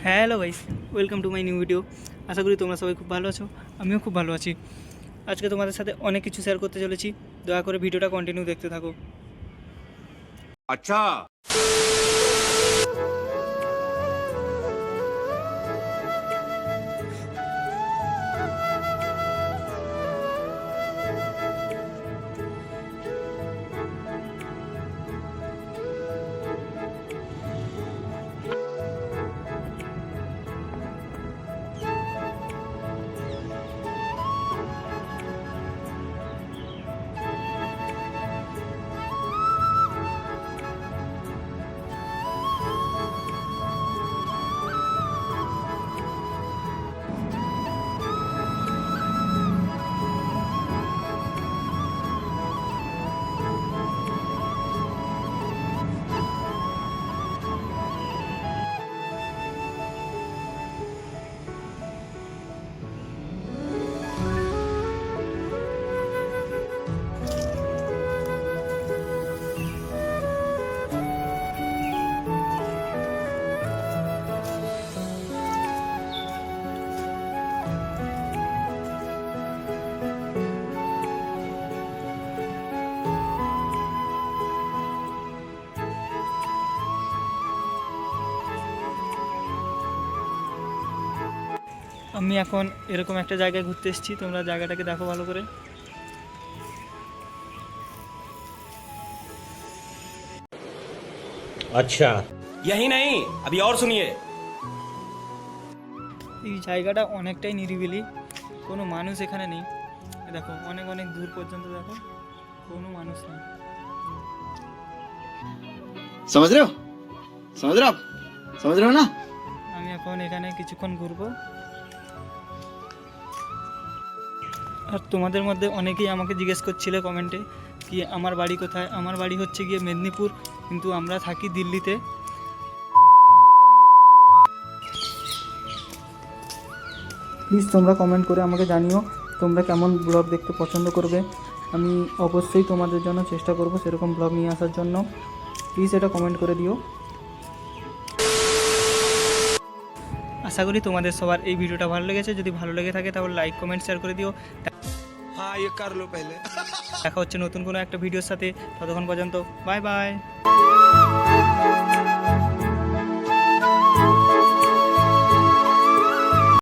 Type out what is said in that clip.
Hello guys, welcome to my new video. আশা করি তোমরা সবাই খুব ভালো আছো, আমিও খুব ভালো আছি। আজকে তোমাদের সাথে অনেক কিছু শেয়ার করতে চলেছি, দয়া করে ভিডিওটা কন্টিনিউ দেখতে থাকো। अच्छा। আমি এখন এরকম একটা জায়গায় ঘুরতে এসেছি, তোমরা জায়গাটাকে দেখো ভালো করে। अच्छा, यही नहीं, अभी और सुनिए। এই জায়গাটা অনেকটাই নিরিবিলি, কোনো মানুষ এখানে নেই। দেখো অনেক অনেক দূর পর্যন্ত দেখো, কোনো মানুষ নেই। समझ रहे हो आप समझ रहे हो ना। আমি এখন এখানে কিছুক্ষণ ঘুরবো। আর তোমাদের মধ্যে অনেকেই আমাকে জিজ্ঞেস করছিলে কমেন্টে কি আমার বাড়ি কোথায়। আমার বাড়ি হচ্ছে গিয়ে মেদিনীপুর, কিন্তু আমরা থাকি দিল্লিতে। প্লিজ তোমরা কমেন্ট করে আমাকে জানিও তোমরা কেমন ব্লগ দেখতে পছন্দ করবে। আমি অবশ্যই তোমাদের জন্য চেষ্টা করব সেরকম ব্লগ নিয়ে আসার জন্য। প্লিজ এটা কমেন্ট করে দিও। আশা করি তোমাদের সবার এই ভিডিওটা ভালো লেগেছে। যদি ভালো লেগে থাকে তাহলে লাইক কমেন্ট শেয়ার করে দিও। हाँ ये कर लो पहले। দেখা হচ্ছে নতুন কোনো একটা ভিডিওর সাথে। ততক্ষণ পর্যন্ত বাই বাই।